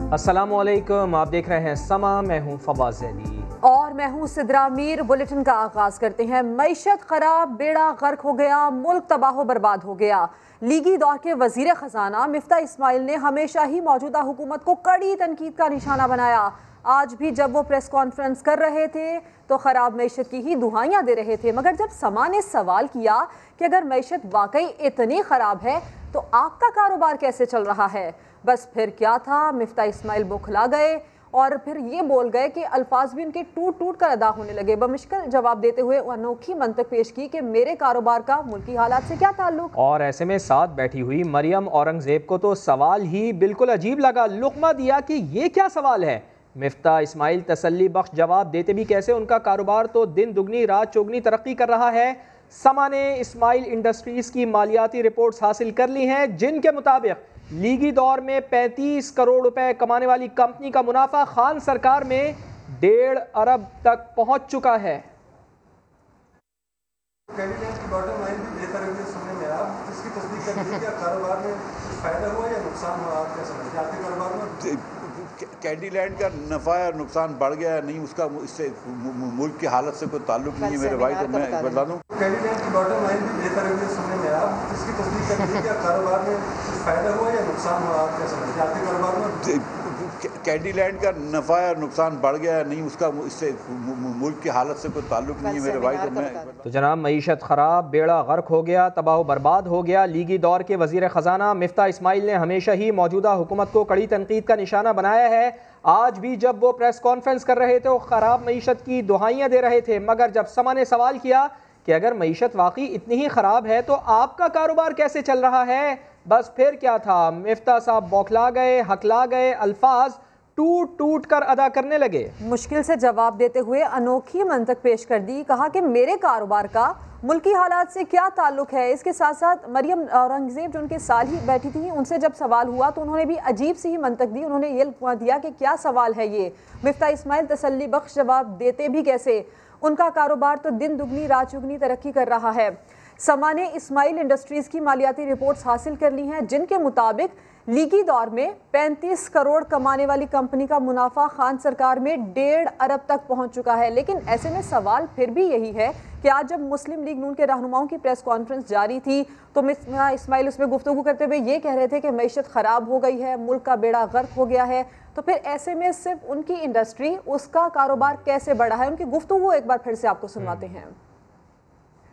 अस्सलामुअलैकुम, आप देख रहे हैं समा। मैं हूं फवाज अली और मैं हूं सिद्रा मीर। बुलेटिन का आगाज करते हैं। मईशत खराब, बेड़ा गर्क हो गया, मुल्क तबाह बर्बाद हो गया। लीगी दौर के वजीर खजाना मिफ्ता इस्माइल ने हमेशा ही मौजूदा हुकूमत को कड़ी तनकीद का निशाना बनाया। आज भी जब वो प्रेस कॉन्फ्रेंस कर रहे थे तो खराब मईशत की ही दुहाइयां दे रहे थे, मगर जब समा ने सवाल किया कि अगर मईशत वाकई इतनी खराब है तो आपका कारोबार कैसे चल रहा है, बस फिर क्या था, मिफ्ता इस्माइल बौखला गए और फिर ये बोल गए कि अल्फाज भी उनके टूट टूट कर अदा होने लगे। बमुश्किल जवाब देते हुए अनोखी मंतक पेश की कि मेरे कारोबार का मुल्की हालात से क्या ताल्लुक। और ऐसे में साथ बैठी हुई मरियम औरंगजेब को तो सवाल ही बिल्कुल अजीब लगा। लुकमा दिया कि ये क्या सवाल है। मिफ्ता इस्माइल तसल्ली बख्श जवाब देते भी कैसे, उनका कारोबार तो दिन दुगनी रात चौगनी तरक्की कर रहा है। समा ने इस्माइल इंडस्ट्रीज की मालियाती रिपोर्ट्स हासिल कर ली हैं, जिनके मुताबिक लीगी दौर में 35 करोड़ रुपए कमाने वाली कंपनी का मुनाफा खान सरकार में 1.5 अरब तक पहुंच चुका है। कैंडिडेट की बॉटम लाइन भी बेहतर हुई सुनने में आया, जिसकी तस्दीक कर दी कि कारोबार में फायदा हुआ या नुकसान हुआ, आप क्या समझते हैं आपके कारोबार में? कैंडीलैंड का नफ़ा या नुकसान बढ़ गया या नहीं, उसका इससे मुल्क की हालत से कोई ताल्लुक नहीं है मेरे भाई। तो मैं बता दूं, कैंडीडेट की बॉटम लाइन भी बेहतर हुई सुनने में आया, जिसकी तस्दीक कर दी कि कारोबार में फायदा हुआ या नुकसान हुआ, आप क्या समझते हैं आपके कारोबार में? कैंडीलैंड का नफ़ा या नुकसान बढ़ गया या नहीं, उसका इससे मुल्क की हालत से कोई ताल्लुक नहीं है मेरे भाई। तो जनाब, मईशत खराब, बेड़ा गर्क हो गया, तबाह बर्बाद हो गया। लीगी दौर के वजीर खजाना मिफ्ता इस्माइल ने हमेशा ही मौजूदा हुकूमत को कड़ी तनकीद का निशाना बनाया है। आज भी जब वो प्रेस कॉन्फ्रेंस कर रहे थे वो खराब मईशत की दुहाइयां दे रहे थे, मगर जब समा ने सवाल किया कि अगर मईशत वाकई इतनी ही खराब है तो आपका कारोबार कैसे चल रहा है, बस फिर क्या था। मिफ्ता साहब बौखला गए, हकला गए, अल्फाज टूट टूट कर अदा करने लगे। मुश्किल से जवाब देते हुए अनोखी मंतक पेश कर दी। कहा कि मेरे कारोबार का मुल्की हालात से क्या ताल्लुक है। इसके साथ साथ मरियम औरंगजेब जो उनके साथ ही बैठी थी, उनसे जब सवाल हुआ तो उन्होंने भी अजीब सी ही मंतक दी। उन्होंने ये दिया कि क्या सवाल है ये। मिफ्ता इस्माइल तसल्ली बख्श जवाब देते भी कैसे, उनका कारोबार तो दिन दुगनी रात चुगनी तरक्की कर रहा है। समा ने इस्माइल इंडस्ट्रीज की मालियाती रिपोर्ट्स हासिल कर ली हैं, जिनके मुताबिक लीगी दौर में 35 करोड़ कमाने वाली कंपनी का मुनाफा खान सरकार में 1.5 अरब तक पहुंच चुका है। लेकिन ऐसे में सवाल फिर भी यही है कि आज जब मुस्लिम लीग नून के रहनुमाओं की प्रेस कॉन्फ्रेंस जारी थी तो मिफ्ता इस्माइल उसमें गुफ्तगू करते हुए ये कह रहे थे कि मईशत ख़राब हो गई है, मुल्क का बेड़ा गर्क हो गया है। तो फिर ऐसे में सिर्फ उनकी इंडस्ट्री, उसका कारोबार कैसे बढ़ा है, उनकी गुफ्तगू एक बार फिर से आपको सुनवाते हैं।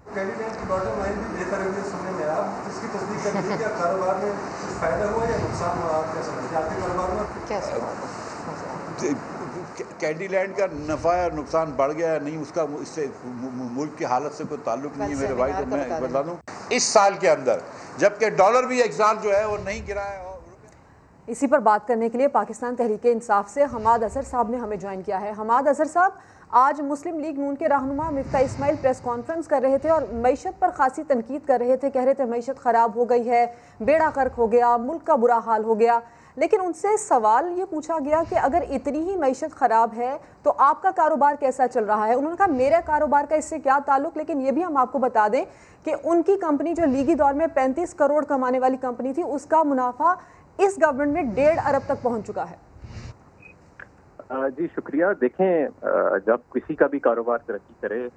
कैंडिडेट की बॉटम लाइन भी बेहतर हुई सुनने में आया, जिसकी तस्दीक कर दी कि कारोबार में फायदा हुआ या नुकसान हुआ, आप क्या समझते हैं आपके कारोबार में? कैंडीलैंड का नफ़ा या नुकसान बढ़ गया या नहीं, उसका इससे मुल्क की हालत से कोई ताल्लुक नहीं है मेरे भाई। तो मैं बता दूं, इस साल के अंदर जबकि डॉलर भी एग्जाम जो है वो नहीं गिरा है। इसी पर बात करने के लिए पाकिस्तान तहरीक इंसाफ से हमाद अजहर साहब ने हमें ज्वाइन किया है। हमाद अजहर साहब, आज मुस्लिम लीग नून के रहनुमा मिफ्ता इस्माइल प्रेस कॉन्फ्रेंस कर रहे थे और मईशत पर खासी तनकीद कर रहे थे। कह रहे थे मईशत ख़राब हो गई है, बेड़ा गर्क हो गया, मुल्क का बुरा हाल हो गया। लेकिन उनसे सवाल ये पूछा गया कि अगर इतनी ही मईशत ख़राब है तो आपका कारोबार कैसा चल रहा है। उन्होंने कहा मेरे कारोबार का इससे क्या ताल्लुक। लेकिन ये भी हम आपको बता दें कि उनकी कंपनी जो लीगी दौर में 35 करोड़ कमाने वाली कंपनी थी, उसका मुनाफा इस गवर्नमेंट में 1.5 अरब तक पहुंच चुका है। जी शुक्रिया। देखें, जब किसी का भी कारोबार तरक्की करे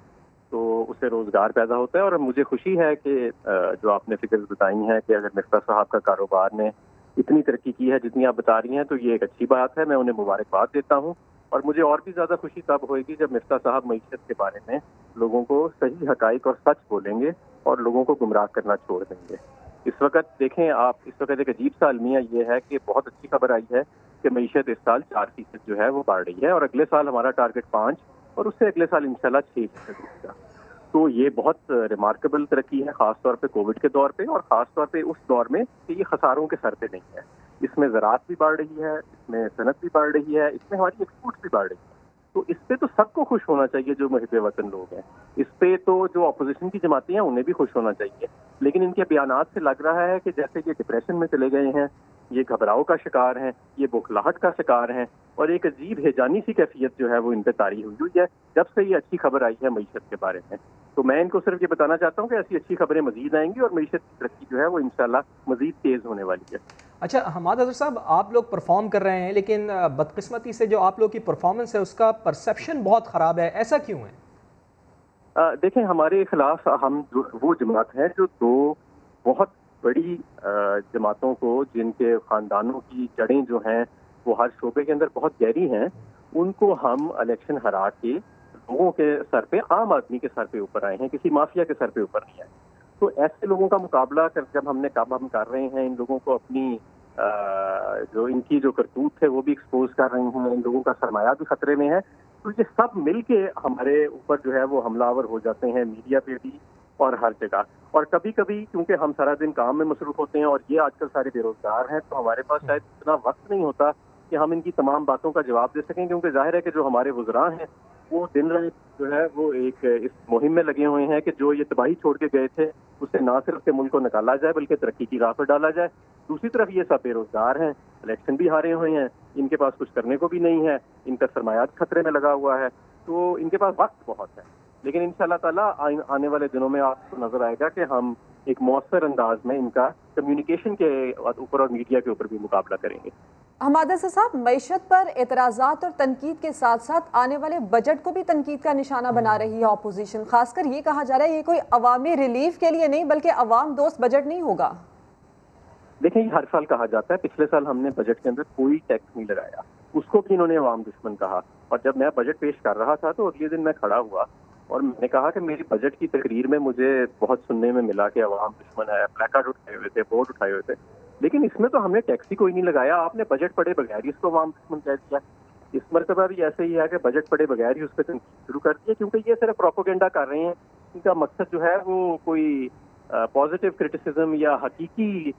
तो उसे रोज़गार पैदा होता है और मुझे खुशी है कि जो आपने फिक्र बताई हैं कि अगर मिफ्ता साहब का कारोबार ने इतनी तरक्की की है जितनी आप बता रही हैं तो ये एक अच्छी बात है। मैं उन्हें मुबारकबाद देता हूँ और मुझे और भी ज़्यादा खुशी तब होगी जब मिफ्ता साहब मईशत के बारे में लोगों को सही हकाइक और सच बोलेंगे और लोगों को गुमराह करना छोड़ देंगे। इस वक्त देखें आप, इस वक्त एक अजीब सा अलमिया ये है कि बहुत अच्छी खबर आई है कि मईशत इस साल 4% जो है वो बढ़ रही है और अगले साल हमारा टारगेट 5 और उससे अगले साल इंशाल्लाह 6% होगा। तो ये बहुत रिमार्केबल तरक्की है, खासतौर पे कोविड के दौर पे और ख़ासतौर पे उस दौर में कि ये खसारों के सर पे नहीं है। इसमें ज़राअत भी बढ़ रही है, इसमें सनत भी बढ़ रही है, इसमें हमारी एक्सपोर्ट्स भी बढ़ रही है। तो इस पे तो सबको खुश होना चाहिए जो मुहिब्बे वतन लोग हैं। इस पे तो जो अपोजिशन की जमातें हैं उन्हें भी खुश होना चाहिए। लेकिन इनके बयानात से लग रहा है कि जैसे ये डिप्रेशन में चले गए हैं, ये घबराव का शिकार हैं, ये बुखलाहट का शिकार हैं और एक अजीब हेजानी सी कैफियत जो है वो इन पे तारी हुई है जब से ये अच्छी खबर आई है मईशत के बारे में। तो मैं इनको सिर्फ ये बताना चाहता हूँ कि ऐसी अच्छी खबरें मजीद आएंगी और मईशत की तरक्की जो है वो इंशाल्लाह मजीद तेज होने वाली है। अच्छा हमाद अजहर साहब, आप लोग परफॉर्म कर रहे हैं लेकिन बदकिस्मती से जो आप लोग की परफॉर्मेंस है उसका परसेप्शन बहुत ख़राब है, ऐसा क्यों है? देखें, हमारे खिलाफ हम वो जमात है जो दो बहुत बड़ी जमातों को, जिनके ख़ानदानों की जड़ें जो हैं वो हर शोबे के अंदर बहुत गहरी हैं, उनको हम इलेक्शन हरा के लोगों के सर पे, आम आदमी के सर पे ऊपर आए हैं, किसी माफिया के सर पे ऊपर नहीं आए। तो ऐसे लोगों का मुकाबला जब हम कर रहे हैं, इन लोगों को अपनी जो इनकी जो करतूत है वो भी एक्सपोज कर रहे हैं, इन लोगों का सरमाया भी खतरे में है, तो ये सब मिलके हमारे ऊपर जो है वो हमलावर हो जाते हैं, मीडिया पे भी और हर जगह। और कभी कभी क्योंकि हम सारा दिन काम में मसरूफ होते हैं और ये आजकल सारे बेरोजगार हैं, तो हमारे पास शायद इतना वक्त नहीं होता कि हम इनकी तमाम बातों का जवाब दे सकें, क्योंकि जाहिर है कि जो हमारे वज़रा हैं वो दिन रात जो है वो एक इस मुहिम में लगे हुए हैं कि जो ये तबाही छोड़ के गए थे उससे ना सिर्फ के मुल्क को निकाला जाए बल्कि तरक्की की राह पर डाला जाए। दूसरी तरफ ये सब बेरोजगार हैं, इलेक्शन भी हारे हुए हैं, इनके पास कुछ करने को भी नहीं है, इनका सरमाया खतरे में लगा हुआ है, तो इनके पास वक्त बहुत है। लेकिन इंशाल्लाह ताला आने वाले दिनों में आपको नजर आएगा कि हम एक मौसर अंदाज में इनका कम्युनिकेशन के ऊपर और मीडिया के ऊपर भी मुकाबला करेंगे। हमाद अजहर साहब, मईशत पर एतराज़ात और तनकीद के साथ साथ आने वाले बजट को भी तनकीद का निशाना बना रही है अपोजिशन। खासकर ये कहा जा रहा है ये कोई अवामी रिलीफ के लिए नहीं बल्कि अवाम दोस्त बजट नहीं होगा। देखिए, हर साल कहा जाता है, पिछले साल हमने बजट के अंदर कोई टैक्स नहीं लगाया, उसको भी इन्होंने अवाम दुश्मन कहा। और जब मैं बजट पेश कर रहा था तो अगले दिन मैं खड़ा हुआ और मैंने कहा कि मेरी बजट की तकरीर में मुझे बहुत सुनने में मिला कि अवाम दुश्मन है, प्लेकार्ड उठाए हुए थे, बोर्ड उठाए हुए थे, लेकिन इसमें तो हमने टैक्स ही कोई नहीं लगाया, आपने बजट पढ़े बगैर ही इसको अवाम दुश्मन कह दिया। इस मरतबा भी ऐसे ही है कि बजट पढ़े बगैर ही उस पर तनकीद शुरू कर दिया, क्योंकि ये सिर्फ प्रोपोगेंडा कर रहे हैं। इनका मकसद जो है वो कोई पॉजिटिव क्रिटिसिज्म या हकीकी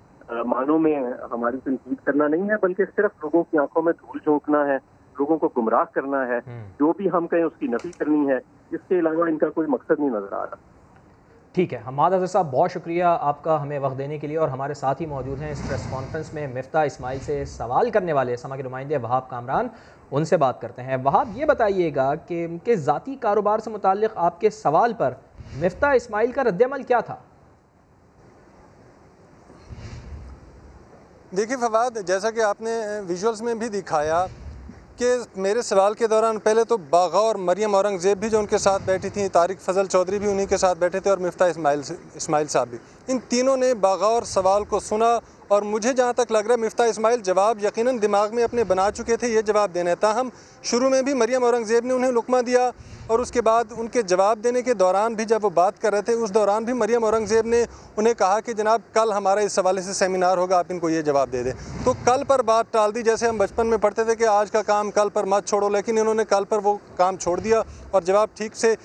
मानों में हमारी तनकीद करना नहीं है, बल्कि सिर्फ लोगों की आंखों में धूल झोंकना है, लोगों को गुमराह करना है, जो भी हम कहें उसकी नफी करनी है। इसके अलावा इनका कोई मकसद नहीं नजर आ रहा। ठीक है हमाद अजहर साहब, बहुत शुक्रिया आपका हमें वक्त देने के लिए। और हमारे साथ ही मौजूद हैं इस प्रेस कॉन्फ्रेंस में मिफ्ता इस्माइल से सवाल करने वाले समा के नुमाइंदे वहाब कामरान, उनसे बात करते हैं। वहाब, ये बताइएगा कि उनके ज़ाती कारोबार से मुताल्लिक़ आपके सवाल पर मिफ्ता इस्माइल का रद्दअमल क्या था? देखिए फवाद, जैसा कि आपने विजुअल्स में भी दिखाया कि मेरे सवाल के दौरान पहले तो बागा और मरियम औरंगज़ेब भी जो उनके साथ बैठी थी, तारिक फजल चौधरी भी उन्हीं के साथ बैठे थे और मिफ्ता इस्माइल साहब भी, इन तीनों ने बागा और सवाल को सुना और मुझे जहाँ तक लग रहा है मिफ्ता इस्माइल जवाब यकीनन दिमाग में अपने बना चुके थे, ये जवाब देने। ताहम शुरू में भी मरियम औरंगज़ेब ने उन्हें लुकमा दिया और उसके बाद उनके जवाब देने के दौरान भी जब वो बात कर रहे थे उस दौरान भी मरियम औरंगज़ेब ने उन्हें कहा कि जनाब कल हमारा इस हवाले से सेमिनार होगा, आप इनको ये जवाब दे दें। तो कल पर बात टाल दी, जैसे हम बचपन में पढ़ते थे कि आज का काम कल पर मत छोड़ो, लेकिन इन्होंने कल पर वो काम छोड़ दिया और जवाब ठीक से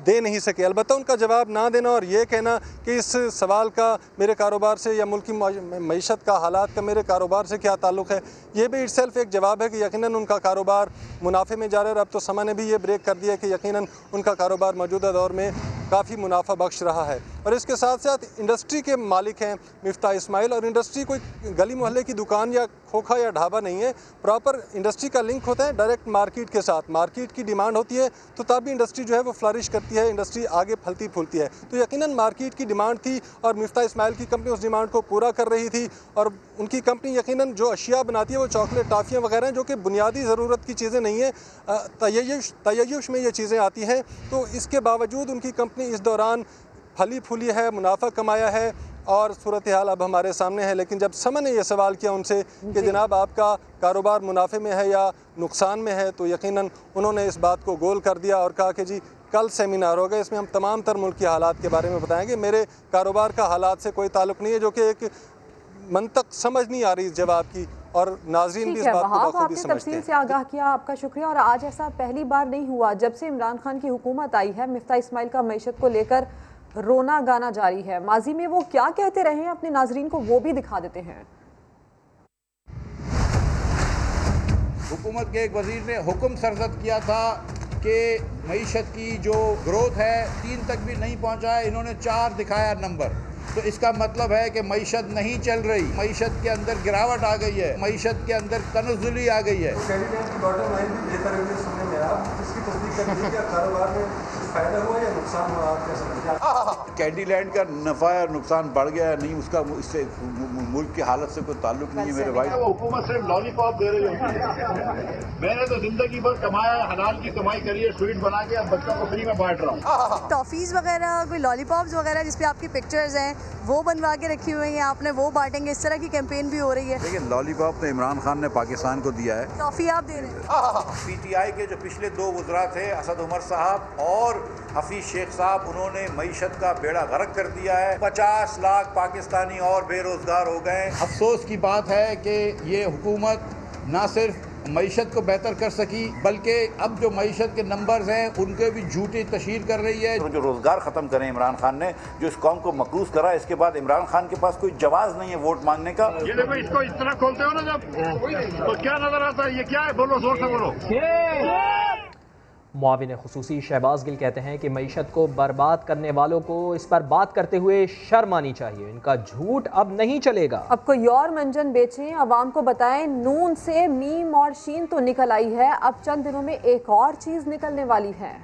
दे नहीं सके। अलबत्ता उनका जवाब ना देना और ये कहना कि इस सवाल का मेरे कारोबार से या मुल्क की मईशत का हालात का मेरे कारोबार से क्या ताल्लुक़ है, ये भी इटसेल्फ एक जवाब है कि यकीनन उनका कारोबार मुनाफे में जा रहा है। अब तो समय ने भी ये ब्रेक कर दिया कि यकीनन उनका कारोबार मौजूदा दौर में काफ़ी मुनाफा बख्श रहा है। और इसके साथ साथ इंडस्ट्री के मालिक हैं मिफ्ता इस्माइल, और इंडस्ट्री कोई गली मोहल्ले की दुकान या खोखा या ढाबा नहीं है, प्रॉपर इंडस्ट्री का लिंक होता है डायरेक्ट मार्केट के साथ। मार्केट की डिमांड होती है तो तभी इंडस्ट्री जो है वो फ्लरिश करती है, इंडस्ट्री आगे फलती फूलती है। तो यकीनन मार्केट की डिमांड थी और मिफ्ता इस्माइल की कंपनी उस डिमांड को पूरा कर रही थी। और उनकी कंपनी यकीनन जो अशिया बनाती है वो चॉकलेट, टाफ़ियाँ वगैरह हैं, जो कि बुनियादी ज़रूरत की चीज़ें नहीं है, तय्युश में ये चीज़ें आती हैं। तो इसके बावजूद उनकी कंपनी इस दौरान फली फूली है, मुनाफा कमाया है और सूरत हाल अब हमारे सामने है। लेकिन जब समय ने यह सवाल किया उनसे कि जनाब आपका कारोबार मुनाफे में है या नुकसान में है, तो यकीनन उन्होंने इस बात को गोल कर दिया और कहा कि जी कल सेमिनार होगा, इसमें हम तमाम तर मुल्क के हालात के बारे में बताएंगे, मेरे कारोबार का हालात से कोई ताल्लुक़ नहीं है, जो कि एक मंतक समझ नहीं आ रही इस जवाब की। और नाज़रीन भी इस बात को बखूबी समझते हैं। से आगाह किया, आपका शुक्रिया। और आज ऐसा पहली बार नहीं हुआ, जब से इमरान खान की हुकूमत आई है मिफ्ता इस्माइल का मईशत को लेकर रोना गाना जारी है। माजी में वो क्या कहते रहे हैं अपने नाजरीन को, वो भी दिखा देते हैं। हुकूमत के एक वजीर ने हुक्म सरजद किया था कि मईशत की जो ग्रोथ है 3 तक भी नहीं पहुंचा है, इन्होंने 4 दिखाया नंबर, तो इसका मतलब है कि मईशत नहीं चल रही, मईशत के अंदर गिरावट आ गई है, मईशत के अंदर तनज़ुली आ गई है। कैंडिडेट की बॉटम लाइन भी बेहतर हुई सुनने में आया, जिसकी तस्दीक कर दी, क्या कारोबार में कुछ फायदा हुआ या नुकसान हुआ, आप क्या समझते हैं? कैंडीलैंड का नफ़ा या नुकसान बढ़ गया है, नहीं उसका इससे मुल्क की हालत से कोई ताल्लुक नहीं है मेरे भाई। वो हुकूमत सिर्फ लॉलीपॉप दे रही है। मैंने तो जिंदगी भर कमाया है, हलाल की कमाई करी है, स्वीट बना के अब बच्चों को फ्री में बांट रहा हूँ। टॉफीज वगैरह, कोई लॉलीपॉप्स वगैरह जिसपे आपकी पिक्चर्स हैं वो बनवा के रखी हुई हैं, आपने वो बांटेंगे, इस तरह की कैंपेन भी हो रही है। लेकिन लॉलीपॉप तो इमरान खान ने पाकिस्तान को दिया है, टॉफी आप दे रहे हैं। PTI के जो पिछले 2 वज़रा थे, असद उमर साहब और हफीज शेख साहब, उन्होंने मईशत का बेड़ा गर्क कर दिया है। 50 लाख पाकिस्तानी और बेरोजगार हो गए। अफसोस की बात है कि ये हुकूमत ना सिर्फ मईशत को बेहतर कर सकी, बल्कि अब जो मईशत के नंबर्स हैं उनके भी झूठी तशहीर कर रही है। जो रोजगार खत्म करें इमरान खान ने, जो इस कौम को मकरूज करा, इसके बाद इमरान खान के पास कोई जवाब नहीं है वोट मांगने का। ये देखो, इसको इस तरह खोलते हो ना जब, तो क्या नजर आता है? ये क्या है? बोलो, जोर से बोलो। मुआविन खुसूसी शहबाज गिल कहते हैं कि मईशत को बर्बाद करने वालों को इस पर बात करते हुए शर्म आनी चाहिए, इनका झूठ अब नहीं चलेगा। अब कोई और मंजन बेचें, अवाम को बताएं। नून से मीम और शीन तो निकल आई है, अब चंद दिनों में एक और चीज निकलने वाली है।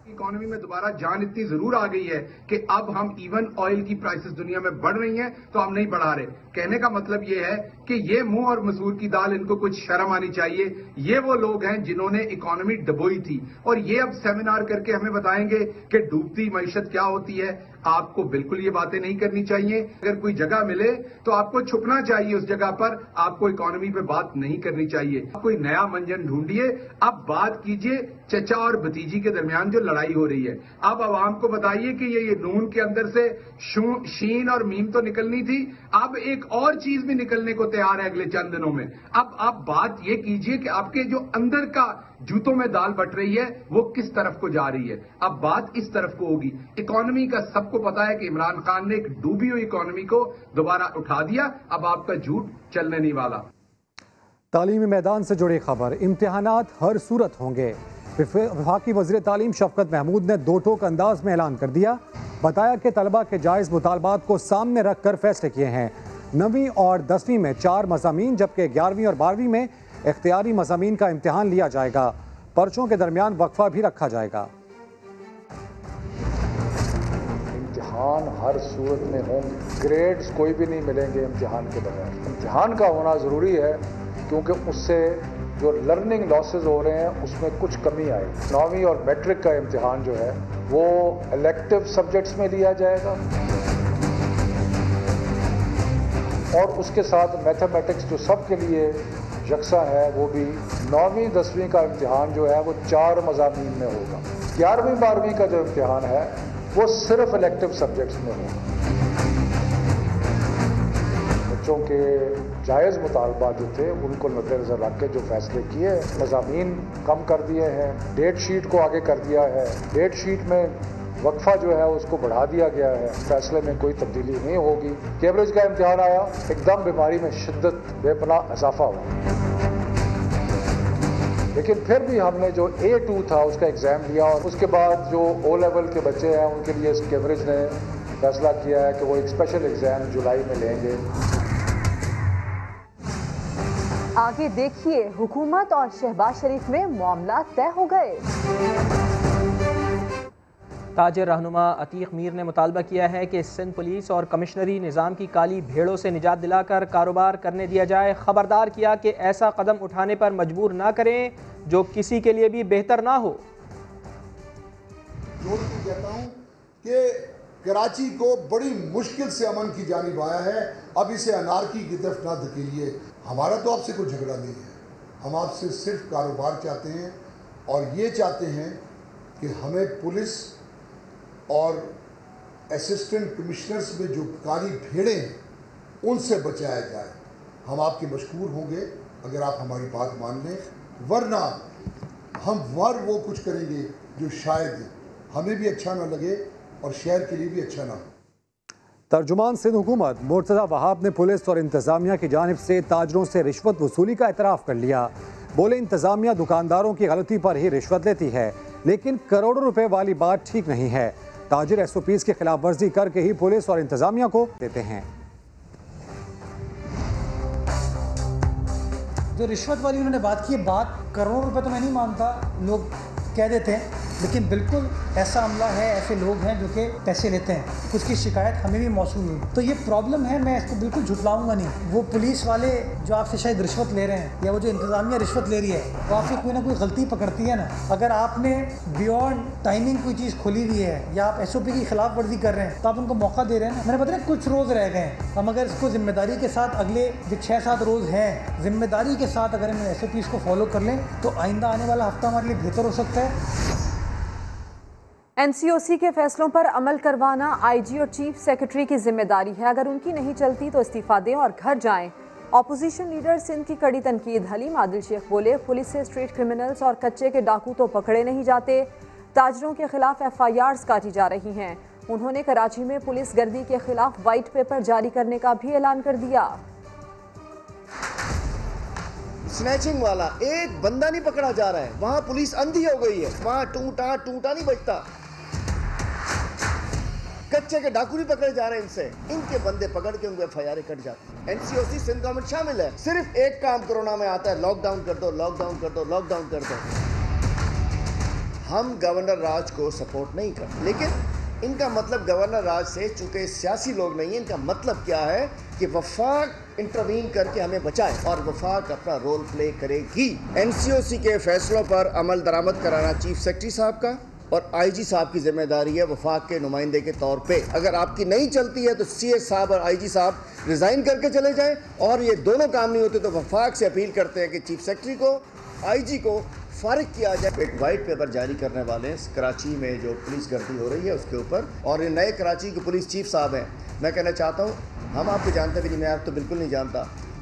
इकोनॉमी में दोबारा जान इतनी जरूर आ गई है कि अब हम इवन ऑयल की प्राइसेस दुनिया में बढ़ रही हैं तो हम नहीं बढ़ा रहे। कहने का मतलब ये है कि ये मुंह और मसूर की दाल, इनको कुछ शर्म आनी चाहिए। ये वो लोग हैं जिन्होंने इकोनॉमी डबोई थी और ये अब सेमिनार करके हमें बताएंगे कि डूबती मईशत क्या होती है। आपको बिल्कुल ये बातें नहीं करनी चाहिए। अगर कोई जगह मिले तो आपको छुपना चाहिए उस जगह पर, आपको इकोनॉमी पे बात नहीं करनी चाहिए। कोई नया मंजन ढूंढिए, अब बात कीजिए चचा और भतीजी के दरमियान जो लड़ाई हो रही है। अब आवाम को बताइए कि ये नून के अंदर से शीन और मीम तो निकलनी थी, अब एक और चीज भी निकलने को तैयार है अगले चंद दिनों में। अब आप बात ये कीजिए कि आपके जो अंदर का जूतों में दाल बट रही है वो किस तरफ को जा रही है। अब बात इस तरफ को होगी। इकोनॉमी का सबको पता है कि इमरान खान ने एक डूबी हुई इकोनॉमी को दोबारा उठा दिया, अब आपका झूठ चलने नहीं वाला। तालीमी मैदान से जुड़ी खबर, इम्तिहानात हर सूरत होंगे। वफाकी वज़ीर तालीम शफकत महमूद ने दो टोक अंदाज में ऐलान कर दिया। बताया कि तलबा के जायज़ मुतालबात को सामने रख कर फैसले किए हैं। 9वीं और 10वीं में 4 मज़ामीन, जबकि 11वीं और 12वीं में इख्तियारी मज़ामीन का इम्तिहान लिया जाएगा। पर्चों के दरमियान वक्फा भी रखा जाएगा। इम्तिहान हर सूरत में होंगे, ग्रेड्स कोई भी नहीं मिलेंगे इम्तिहान के बगैर। इम्तिहान का होना ज़रूरी है क्योंकि उससे जो लर्निंग लॉसेस हो रहे हैं उसमें कुछ कमी आएगी। 9वीं और मैट्रिक का इम्तिहान जो है वो इलेक्टिव सब्जेक्ट्स में लिया जाएगा और उसके साथ मैथमेटिक्स जो सबके लिए यकसा है वो भी। 9वीं 10वीं का इम्तिहान जो है वो 4 मज़ामीन में होगा। 11वीं 12वीं का जो इम्तिहान है वो सिर्फ इलेक्टिव सब्जेक्ट्स में होगा। बच्चों के जायज़ मुतालबा जो थे उनको मद्देनज़र रख के जो फैसले किए, मज़ामीन कम कर दिए हैं, डेट शीट को आगे कर दिया है, डेट शीट में वक्फा जो है उसको बढ़ा दिया गया है। फैसले में कोई तब्दीली नहीं होगी। कैम्ब्रिज का इम्तिहान आया, एकदम बीमारी में शिद्दत बेपनाह इजाफा हुआ, लेकिन फिर भी हमने जो A2 था उसका एग्ज़ाम लिया और उसके बाद जो O लेवल के बच्चे हैं उनके लिए कैम्ब्रिज ने फैसला किया है कि वो एक स्पेशल एग्ज़ाम जुलाई में लेंगे। आगे देखिए, हुकूमत और शहबाज शरीफ में मामला तय हो गए। ताजिर रहनुमा अतीक मीर ने मुतालबा किया है कि सिंध पुलिस और कमिश्नरी निज़ाम की काली भेड़ों से निजात दिलाकर कारोबार करने दिया जाए। खबरदार किया कि ऐसा कदम उठाने पर मजबूर ना करें जो किसी के लिए भी बेहतर ना हो। जोड़ के कहता हूँ कि कराची को बड़ी मुश्किल से अमन की जानिब आया है, अब इसे अनारकी की तरफ ना धकेलिए। हमारा तो आपसे कोई झगड़ा नहीं है, हम आपसे सिर्फ कारोबार चाहते हैं और ये चाहते हैं कि हमें पुलिस और असिस्टेंट कमिश्नर्स में जो काली भेड़ें हैं उनसे बचाया जाए। हम आपके मशकूर होंगे अगर आप हमारी बात मान लें, वरना हम वो कुछ करेंगे जो शायद हमें भी अच्छा ना लगे और शहर के लिए भी अच्छा ना हो। तर्जुमान सिंध हुकूमत मुर्तज़ा वहाब ने पुलिस और इंतज़ामिया की जानिब से ताजरों से रिश्वत वसूली का एतराफ़ कर लिया। बोले इंतजामिया दुकानदारों की गलती पर ही रिश्वत लेती है, लेकिन करोड़ों रुपए वाली बात ठीक नहीं है। ताजिर SOPs की खिलाफ वर्जी करके ही पुलिस और इंतजामिया को देते हैं। जो रिश्वत वाली उन्होंने बात की, बात करोड़ों रुपए तो मैं नहीं मानता, लोग कह देते हैं, लेकिन बिल्कुल ऐसा अमला है, ऐसे लोग हैं जो कि पैसे लेते हैं। उसकी शिकायत हमें भी मौसूल हुई, तो ये प्रॉब्लम है, मैं इसको बिल्कुल झुटलाऊंगा नहीं। वो पुलिस वाले जो आपसे शायद रिश्वत ले रहे हैं या वो जो इंतज़ामिया रिश्वत ले रही है, वो आपकी कोई ना कोई गलती पकड़ती है ना। अगर आपने बियॉन्ड टाइमिंग कोई चीज़ खोली हुई है या आप SOP की खिलाफ वर्जी कर रहे हैं, तो आप उनको मौका दे रहे हैं ना। मैंने बताया कुछ रोज़ रह गए हैं, हम अगर इसको जिम्मेदारी के साथ अगले जो 6-7 रोज़ हैं, जिम्मेदारी के साथ अगर हम SOPs को फॉलो कर लें तो आइंदा आने वाला हफ्ता हमारे लिए बेहतर हो सकता है। NCOC के फैसलों पर अमल करवाना IG और चीफ सेक्रेटरी की जिम्मेदारी है। अगर उनकी नहीं चलती तो इस्तीफा दें और घर जाएं। ऑपोजिशन लीडर सिंध की कड़ी तनकीद। हलीम आदिल शेख बोले, पुलिस से स्ट्रीट क्रिमिनल्स और कच्चे के डाकू तो पकड़े नहीं जाते, ताजरों के खिलाफ FIRs काटी जा रही हैं। उन्होंने कराची में पुलिस गर्दी के खिलाफ वाइट पेपर जारी करने का भी ऐलान कर दिया। स्नैचिंग वाला एक बंदा नहीं पकड़ा जा रहा है, वहां पुलिस अंधी हो गई है, वहां टूटा टूटा नहीं बचता। कच्चे के डाकू नहीं पकड़े जा रहे हैं, इनसे इनके बंदे पकड़ के उनको FIR कट जाते। NCOC सिंध गवर्नमेंट शामिल है। सिर्फ एक काम कोरोना में आता है, लॉकडाउन कर दो, लॉकडाउन कर दो, लॉकडाउन कर दो। हम गवर्नर राज को सपोर्ट नहीं करते, लेकिन इनका मतलब गवर्नर राज से, चूंकि सियासी लोग नहीं है, इनका मतलब क्या है कि वफाक इंटरवीन करके हमें बचाए और वफाक अपना रोल प्ले करेगी। NCOC के फैसलों पर अमल दरामद कराना चीफ सेक्रेटरी साहब का और IG साहब की जिम्मेदारी है वफाक के नुमाइंदे के तौर पे। अगर आपकी नहीं चलती है तो CS साहब और IG साहब रिज़ाइन करके चले जाएं, और ये दोनों काम नहीं होते तो वफाक से अपील करते हैं कि चीफ सेक्रेटरी को, IG को फारिग किया जाए। एक वाइट पेपर जारी करने वाले हैं कराची में जो पुलिस गर्दी हो रही है उसके ऊपर, और ये नए कराची के पुलिस चीफ साहब हैं। मैं कहना चाहता हूँ, हम आपको जानते भी नहीं, मैं आप तो बिल्कुल नहीं जानता,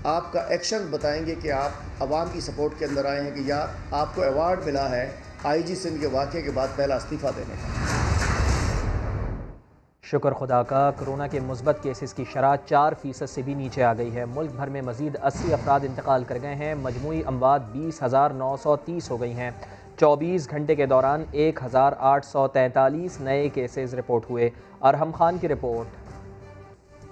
आपका एक्शन बताएंगे कि आप आवाम की सपोर्ट के अंदर आए हैं कि या आपको अवार्ड मिला है IG सिंध के वाक़े के बाद पहला इस्तीफ़ा देने का। शुक्र खुदा का, कोरोना के मुस्बत केसेस की शरह 4% से भी नीचे आ गई है। मुल्क भर में मज़ीद 80 अफराद इंतकाल कर गए हैं। मजमूई अमवात 20,930 हो गई हैं। 24 घंटे के दौरान 1,843 नए केसेस रिपोर्ट हुए। अरहम खान की रिपोर्ट।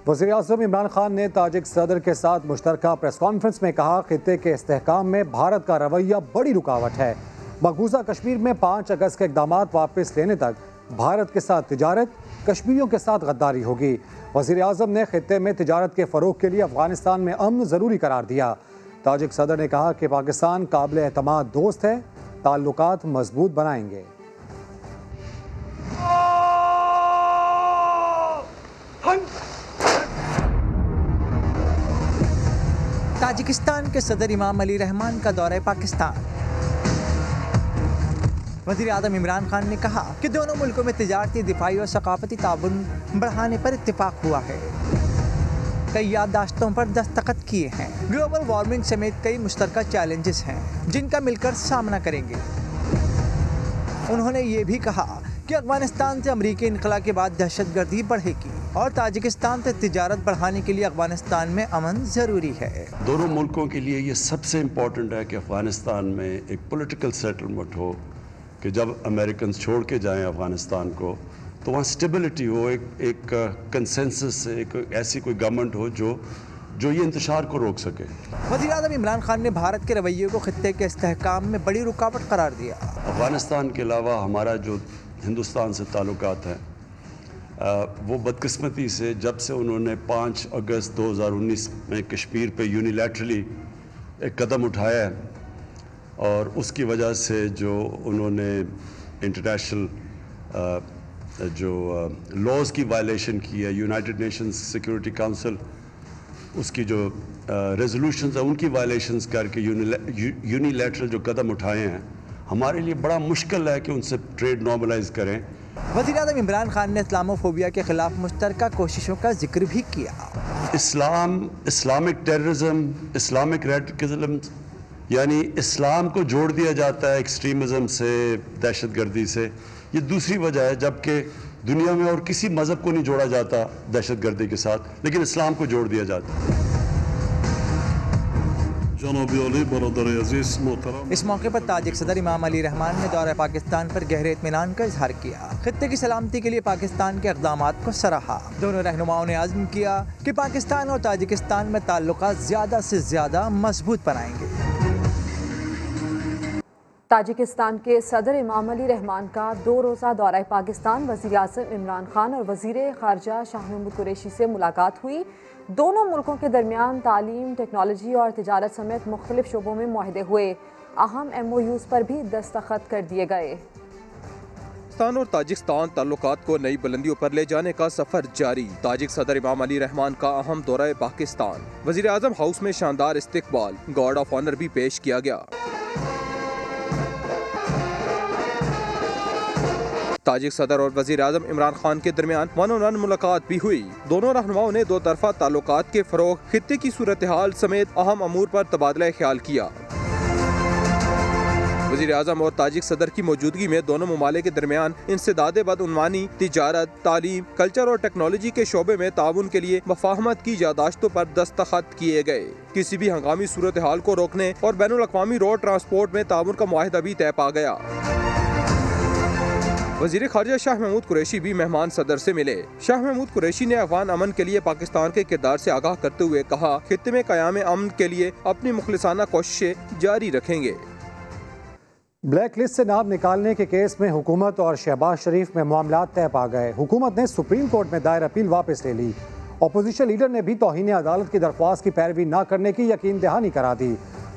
वज़ीर-ए-आज़म इमरान खान ने ताजिक सदर के साथ मुश्तरका प्रेस कॉन्फ्रेंस में कहा, खित्ते के इस्तेहकाम में भारत का रवैया बड़ी रुकावट है। मकबूजा कश्मीर में 5 अगस्त के इक़दामात वापस लेने तक भारत के साथ तिजारत, कश्मीरियों के साथ गद्दारी होगी। वज़ीर-ए-आज़म ने खित्ते में तिजारत के फ़रोग़ के लिए अफ़गानिस्तान में अमन ज़रूरी करार दिया। ताजिक सदर ने कहा कि पाकिस्तान काबिल एतमाद दोस्त है, ताल्लुकात मजबूत बनाएंगे। ताजिकिस्तान के सदर इमाम अली रहमान का दौरा पाकिस्तान। वज़ीर-ए-आज़म इमरान खान ने कहा कि दोनों मुल्कों में तिजारती, दिफाई और सकाफती ताउन बढ़ाने पर इत्तिफाक हुआ है। कई याददाश्तों पर दस्तखत किए हैं। ग्लोबल वार्मिंग समेत कई मुश्तरका चैलेंजेस हैं जिनका मिलकर सामना करेंगे। उन्होंने ये भी कहा कि अफगानिस्तान से अमरीकी इनखला के बाद दहशतगर्दी बढ़ेगी और ताजिकिस्तान से तिजारत बढ़ाने के लिए अफगानिस्तान में अमन ज़रूरी है। दोनों मुल्कों के लिए ये सबसे इम्पोर्टेंट है कि अफगानिस्तान में एक पॉलिटिकल सेटलमेंट हो, कि जब अमेरिकन छोड़ के जाएं अफ़गानिस्तान को तो वहाँ स्टेबिलिटी हो, एक कंसेंसस, एक ऐसी कोई गवर्नमेंट हो जो ये इंतशार को रोक सके। वज़ीर-ए-आज़म इमरान खान ने भारत के रवैये को खित्ते के इस्तेहकाम में बड़ी रुकावट करार दिया। अफ़गानिस्तान के अलावा हमारा जो हिंदुस्तान से ताल्लुकात हैं, वो बदकिस्मती से जब से उन्होंने 5 अगस्त 2019 में कश्मीर पे यूनिलैटरली एक कदम उठाया है और उसकी वजह से जो उन्होंने इंटरनेशनल जो लॉज की वायलेशन की है, यूनाइटेड नेशंस सिक्योरिटी काउंसिल उसकी जो रेजोल्यूशंस है उनकी वायलेशंस करके यूनिलैटरल जो कदम उठाए हैं, हमारे लिए बड़ा मुश्किल है कि उनसे ट्रेड नॉर्मलाइज करें। वज़ीर-ए-आज़म इमरान खान ने इस्लामोफोबिया के खिलाफ मुश्तरका कोशिशों का जिक्र भी किया। इस्लामिक टेररिज्म, इस्लामिक रेडिकलिज्म, यानी इस्लाम को जोड़ दिया जाता है एक्सट्रीमिज़म से, दहशतगर्दी से। ये दूसरी वजह है, जबकि दुनिया में और किसी मज़हब को नहीं जोड़ा जाता दहशतगर्दी के साथ, लेकिन इस्लाम को जोड़ दिया जाता है। इस मौके पर ताजिक सदर इमाम अली रहमान ने दौरे पाकिस्तान पर गहरे इत्मीनान का इजहार किया। खित्ते की सलामती के लिए पाकिस्तान के इक़दामात को सराहा। दोनों रहनुमाओं ने आज़म किया कि पाकिस्तान और ताजिकिस्तान में ताल्लुकात ज़्यादा से ज़्यादा मजबूत बनाएंगे। ताजिकिस्तान के सदर इमाम अली रहमान का 2 रोज़ा दौरा पाकिस्तान वज़ीर आज़म इमरान खान और वज़ीर ख़ारजा शाह महमूद कुरैशी से मुलाकात हुई। दोनों मुल्कों के दरमियान तालीम, टेक्नोलॉजी और तिजारत समेत मुख्तलिफ शोबों में मुआहदे हुए। अहम MOUs पर भी दस्तखत कर दिए गए। पाकिस्तान और ताजिकिस्तान ताल्लुकात को नई बुलंदियों पर ले जाने का सफर जारी। ताजिक सदर इमाम अली रहमान का अहम दौरा पाकिस्तान। वज़ीर आज़म हाउस में शानदार इस्तकबाल, गार्ड ऑफ ऑनर भी पेश किया गया। ताजिक सदर और वज़ीर आज़म इमरान खान के दरमियान वन-ऑन-वन मुलाकात भी हुई। दोनों रहनुमाओं ने दो तरफा ताल्लुकात के फरोग, खित्ते की सूरत हाल समेत अहम अमूर पर तबादला ख्याल किया। वज़ीर आज़म और ताजिक सदर की मौजूदगी में दोनों ममालिक के दरमियान इंसदाद बदउनवानी, तिजारत, तालीम, कल्चर और टेक्नोलॉजी के शोबे में ताउन के लिए मफाहमत की यादाश्तों पर दस्तखत किए गए। किसी भी हंगामी सूरत हाल को रोकने और बैनुल-अक़वामी रोड ट्रांसपोर्ट में ताउन का मुआहिदा भी तय पा गया। वज़ीर ख़ारजा शाह महमूद कुरैशी भी मेहमान सदर से मिले। शाह महमूद कुरैशी ने अफ़गान अमन के लिए पाकिस्तान के किरदार से आगाह करते हुए कहा, खित्ते में क़याम अमन के लिए अपनी मुखलिसाना कोशिशें जारी रखेंगे। ब्लैक लिस्ट से नाम निकालने के केस में हुकूमत और शहबाज शरीफ में मामलात तय पा गए। हुकूमत ने सुप्रीम कोर्ट में दायर अपील वापस ले ली। अपोजिशन लीडर ने भी तौहीन अदालत की दरख्वास्त की पैरवी न करने की यकीन दहानी करा दी।